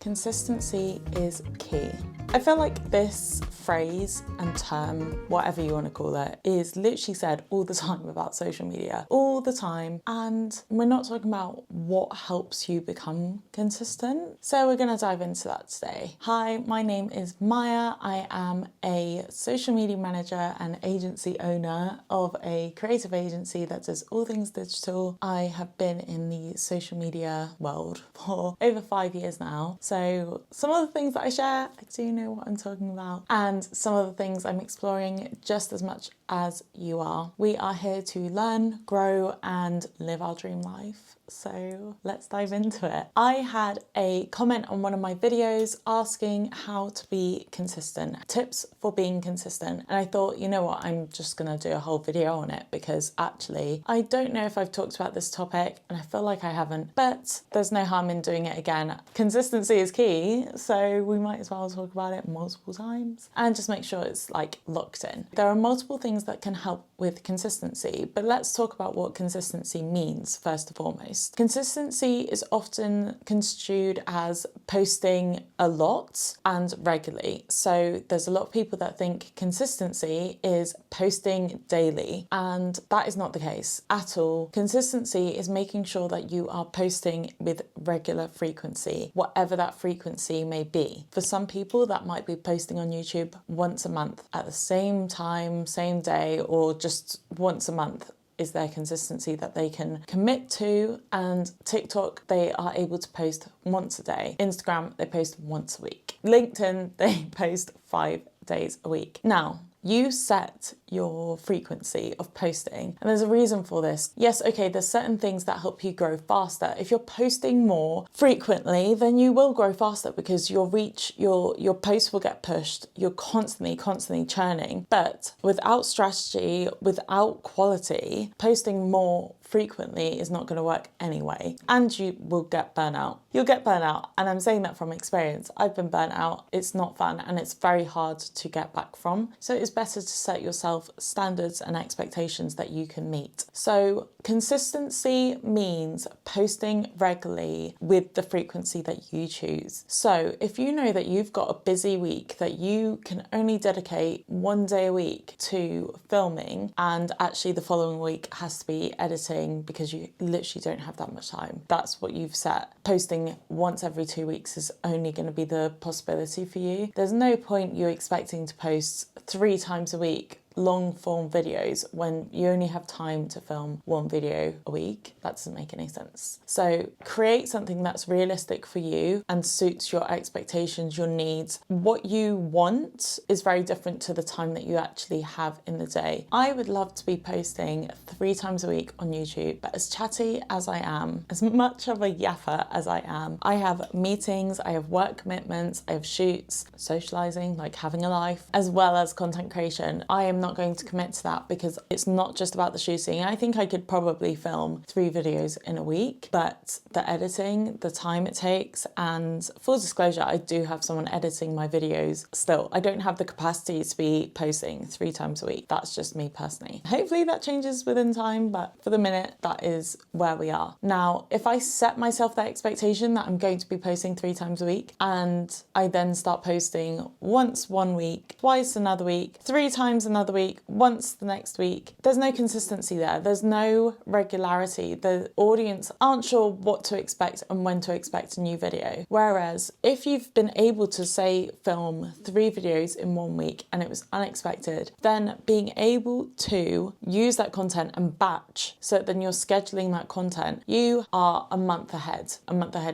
Consistency is key. I feel like this phrase and term, whatever you want to call it, is literally said all the time about social media, all the time. And we're not talking about what helps you become consistent. So we're going to dive into that today. Hi, my name is Maya. I am a social media manager and agency owner of a creative agency that does all things digital. I have been in the social media world for over 5 years now. So some of the things that I share, I do know what I'm talking about. And some of the things I'm exploring just as much as you are. We are here to learn, grow, and live our dream life. So let's dive into it. I had a comment on one of my videos asking how to be consistent, tips for being consistent. And I thought, you know what, I'm just gonna do a whole video on it because actually, I don't know if I've talked about this topic and I feel like I haven't, but there's no harm in doing it again. Consistency is key, so we might as well talk about it multiple times and just make sure it's like locked in. There are multiple things that can help with consistency, but let's talk about what consistency means first and foremost. Consistency is often construed as posting a lot and regularly. So there's a lot of people that think consistency is posting daily, and that is not the case at all. Consistency is making sure that you are posting with regular frequency, whatever that frequency may be. For some people, that might be posting on YouTube once a month at the same time, same day, or just once a month is their consistency that they can commit to. And TikTok, they are able to post once a day. Instagram, they post once a week. LinkedIn, they post 5 days a week. Now, you set your frequency of posting, and there's a reason for this. Yes, okay, there's certain things that help you grow faster. If you're posting more frequently, then you will grow faster because your reach, your posts will get pushed. You're constantly churning. But without strategy, without quality, posting more frequently is not going to work anyway, and you will get burnout. You'll get burnout, and I'm saying that from experience. I've been burnt out. It's not fun, and it's very hard to get back from. So it's better to set yourself standards and expectations that you can meet. So consistency means posting regularly with the frequency that you choose. So if you know that you've got a busy week, that you can only dedicate 1 day a week to filming, and actually the following week has to be editing because you literally don't have that much time. That's what you've set. Posting once every 2 weeks is only going to be the possibility for you. There's no point you expecting to post 3 times a week long form videos when you only have time to film 1 video a week. That doesn't make any sense. So create something that's realistic for you and suits your expectations, your needs. What you want is very different to the time that you actually have in the day. I would love to be posting 3 times a week on YouTube, but as chatty as I am, as much of a yapper as I am, I have meetings, I have work commitments, I have shoots, socializing, like having a life, as well as content creation. I am not going to commit to that because it's not just about the shooting. I think I could probably film 3 videos in a week, but the editing, the time it takes, and full disclosure, I do have someone editing my videos still. I don't have the capacity to be posting 3 times a week. That's just me personally. Hopefully that changes within time, but for the minute, that is where we are. Now, if I set myself that expectation that I'm going to be posting 3 times a week, and I then start posting once 1 week, twice another week, 3 times another week, once the next week, there's no consistency there. There's no regularity. The audience aren't sure what to expect and when to expect a new video. Whereas if you've been able to say film 3 videos in 1 week and it was unexpected, then being able to use that content and batch, so then you're scheduling that content, you are a month ahead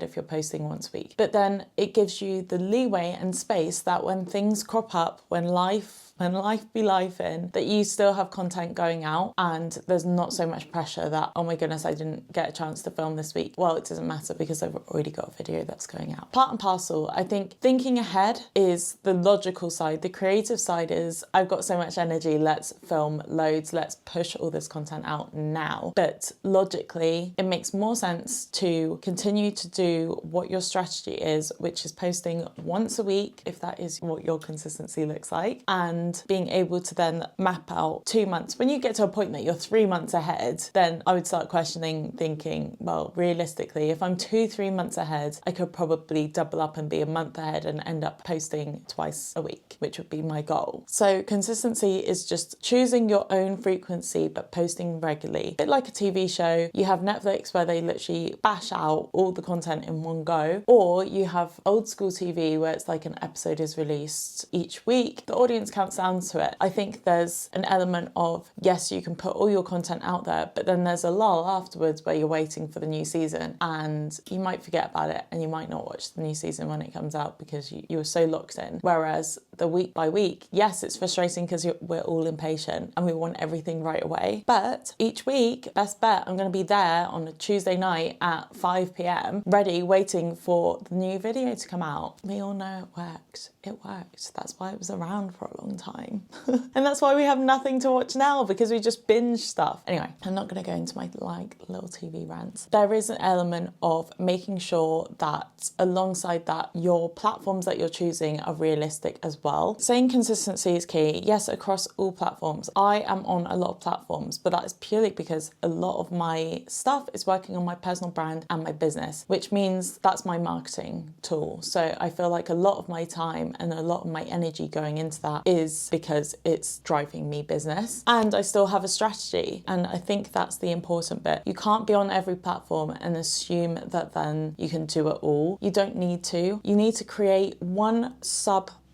if you're posting once a week. But then it gives you the leeway and space that when things crop up, when life be life in, that you still have content going out and there's not so much pressure that, oh my goodness, I didn't get a chance to film this week. Well, it doesn't matter because I've already got a video that's going out. Part and parcel, I think thinking ahead is the logical side. The creative side is, I've got so much energy, let's film loads, let's push all this content out now. But logically, it makes more sense to continue to do what your strategy is, which is posting once a week, if that is what your consistency looks like, and and being able to then map out 2 months. When you get to a point that you're 3 months ahead, then I would start questioning, thinking, well, realistically, if I'm 2-3 months ahead, I could probably double up and be a month ahead and end up posting twice a week, which would be my goal. So consistency is just choosing your own frequency, but posting regularly. A bit like a TV show, you have Netflix where they literally bash out all the content in one go, or you have old school TV where it's like an episode is released each week. The audience counts down to it. I think there's an element of, yes, you can put all your content out there, but then there's a lull afterwards where you're waiting for the new season and you might forget about it and you might not watch the new season when it comes out because you were so locked in. Whereas the week by week, yes, it's frustrating because we're all impatient and we want everything right away. But each week, best bet, I'm going to be there on a Tuesday night at 5 p.m, ready, waiting for the new video to come out. We all know it worked. It worked. That's why it was around for a long time. And that's why we have nothing to watch now, because we just binge stuff. Anyway, I'm not going to go into my little TV rants. There is an element of making sure that alongside that, your platforms that you're choosing are realistic as well. Saying consistency is key. Yes, across all platforms. I am on a lot of platforms, but that is purely because a lot of my stuff is working on my personal brand and my business, which means that's my marketing tool. So I feel like a lot of my time and a lot of my energy going into that is because it's driving me business, and I still have a strategy. And I think that's the important bit. You can't be on every platform and assume that then you can do it all. You don't need to. You need to create one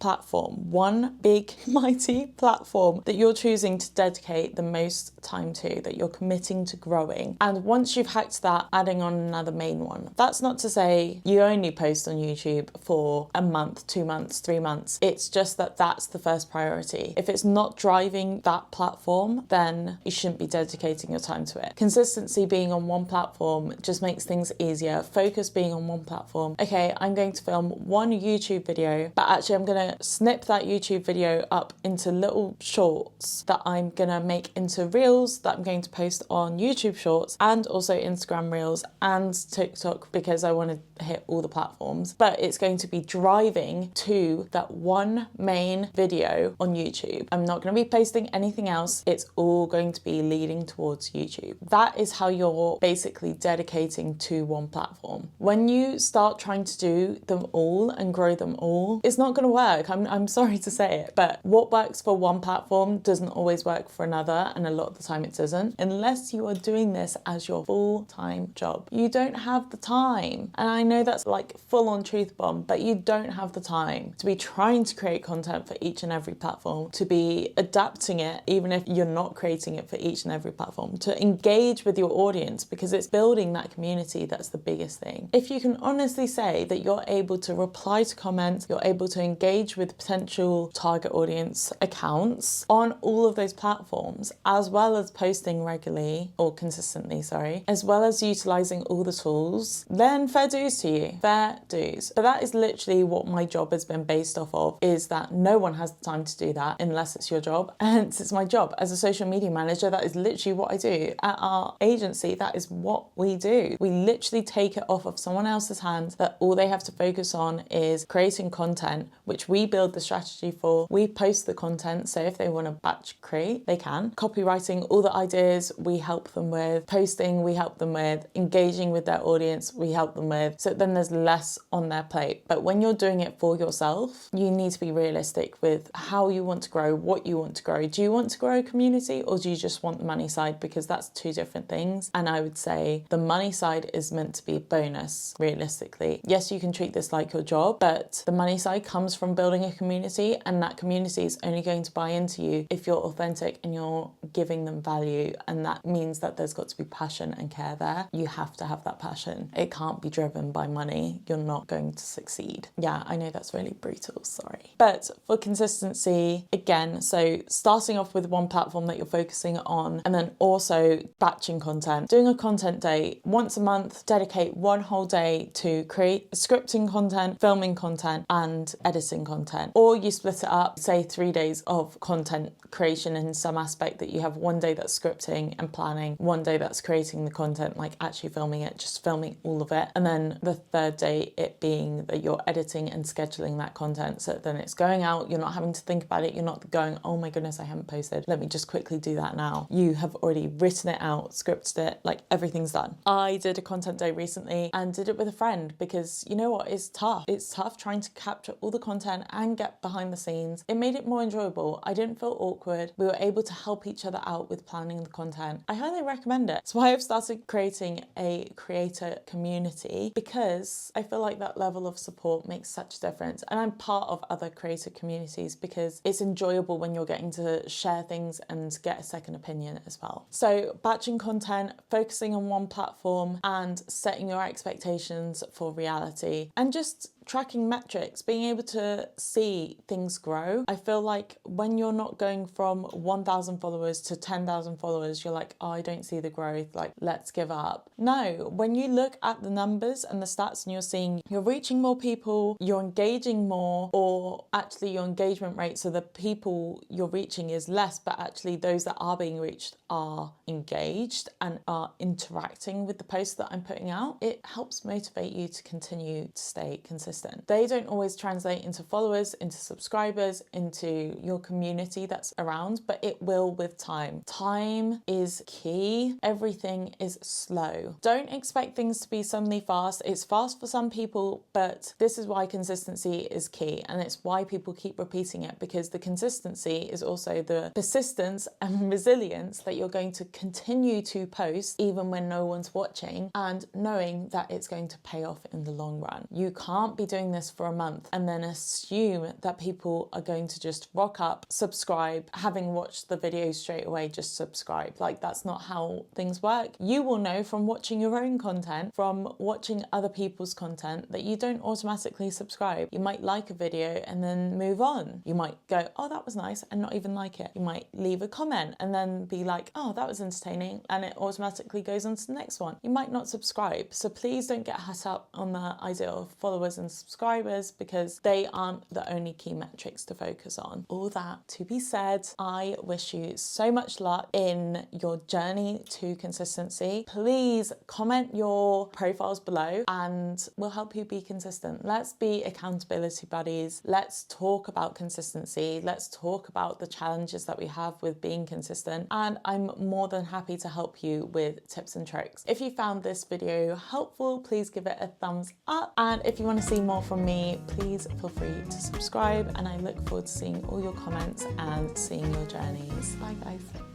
platform, one big mighty platform that you're choosing to dedicate the most time to, that you're committing to growing. And once you've hacked that, adding on another main one. That's not to say you only post on YouTube for a month, 2 months, 3 months. It's just that that's the first priority. If it's not driving that platform, then you shouldn't be dedicating your time to it. Consistency being on one platform just makes things easier. Focus being on one platform. Okay, I'm going to film one YouTube video, but actually I'm going to snip that YouTube video up into little shorts that I'm gonna make into reels that I'm going to post on YouTube Shorts and also Instagram Reels and TikTok, because I want to hit all the platforms. But it's going to be driving to that one main video on YouTube. I'm not going to be posting anything else. It's all going to be leading towards YouTube. That is how you're basically dedicating to one platform. When you start trying to do them all and grow them all, it's not going to work. I'm sorry to say it, but what works for one platform doesn't always work for another, and a lot of the time it doesn't, unless you are doing this as your full-time job. You don't have the time, and I know that's like full-on truth bomb, but you don't have the time to be trying to create content for each and every platform, to be adapting it even if you're not creating it for each and every platform, to engage with your audience, because it's building that community that's the biggest thing. If you can honestly say that you're able to reply to comments, you're able to engage with potential target audience accounts on all of those platforms, as well as posting regularly or consistently, as well as utilizing all the tools, then fair dues to you. Fair dues. But that is literally what my job has been based off of, is that no one has the time to do that unless it's your job. And hence it's my job as a social media manager. That is literally what I do. At our agency, that is what we do. We literally take it off of someone else's hands, that all they have to focus on is creating content, which we build the strategy for. We post the content, so if they want to batch create, they can. Copywriting, all the ideas, we help them with. Posting, we help them with. Engaging with their audience, we help them with. So then there's less on their plate. But when you're doing it for yourself, you need to be realistic with how you want to grow, what you want to grow. Do you want to grow a community, or do you just want the money side? Because that's two different things. And I would say the money side is meant to be a bonus, realistically. Yes, you can treat this like your job, but the money side comes from building a community, and that community is only going to buy into you if you're authentic and you're giving them value. And that means that there's got to be passion and care there. You have to have that passion. It can't be driven by money. You're not going to succeed. Yeah, I know that's really brutal, sorry. But for consistency, again, so starting off with one platform that you're focusing on, and then also batching content, doing a content day once a month, dedicate one whole day to create scripting content, filming content, and editing content. content, or you split it up, say 3 days of content creation in some aspect, that you have one day that's scripting and planning, one day that's creating the content, like actually filming it, just filming all of it, and then the third day it being that you're editing and scheduling that content, so then it's going out, you're not having to think about it, you're not going, oh my goodness, I haven't posted, let me just quickly do that now. You have already written it out, scripted it, like everything's done. I did a content day recently and did it with a friend because you know what, it's tough. It's tough trying to capture all the content and get behind the scenes. It made it more enjoyable. I didn't feel awkward. We were able to help each other out with planning the content. I highly recommend it. It's why I've started creating a creator community, because I feel like that level of support makes such a difference. And I'm part of other creator communities because it's enjoyable when you're getting to share things and get a second opinion as well. So batching content, focusing on one platform and setting your expectations for reality, and just tracking metrics, being able to see things grow. I feel like when you're not going from 1,000 followers to 10,000 followers, you're like, oh, I don't see the growth, like, let's give up. No, when you look at the numbers and the stats and you're seeing you're reaching more people, you're engaging more, or actually your engagement rate, so the people you're reaching is less, but actually those that are being reached are engaged and are interacting with the posts that I'm putting out, it helps motivate you to continue to stay consistent. They don't always translate into followers, into subscribers, into your community that's around, but it will with time. Time is key. Everything is slow. Don't expect things to be suddenly fast. It's fast for some people, but this is why consistency is key, and it's why people keep repeating it, because the consistency is also the persistence and resilience that you're going to continue to post even when no one's watching, and knowing that it's going to pay off in the long run. You can't be doing this for a month and then assume that people are going to just rock up, subscribe, having watched the video straight away, just subscribe. Like, that's not how things work. You will know from watching your own content, from watching other people's content, that you don't automatically subscribe. You might like a video and then move on. You might go, oh, that was nice, and not even like it. You might leave a comment and then be like, oh, that was entertaining, and it automatically goes on to the next one. You might not subscribe. So please don't get hung up on the idea of followers and subscribers, because they aren't the only key metrics to focus on. All that to be said, I wish you so much luck in your journey to consistency. Please comment your profiles below and we'll help you be consistent. Let's be accountability buddies. Let's talk about consistency. Let's talk about the challenges that we have with being consistent, and I'm more than happy to help you with tips and tricks. If you found this video helpful, please give it a thumbs up, and if you want to see more from me, please feel free to subscribe, and I look forward to seeing all your comments and seeing your journeys. Bye guys.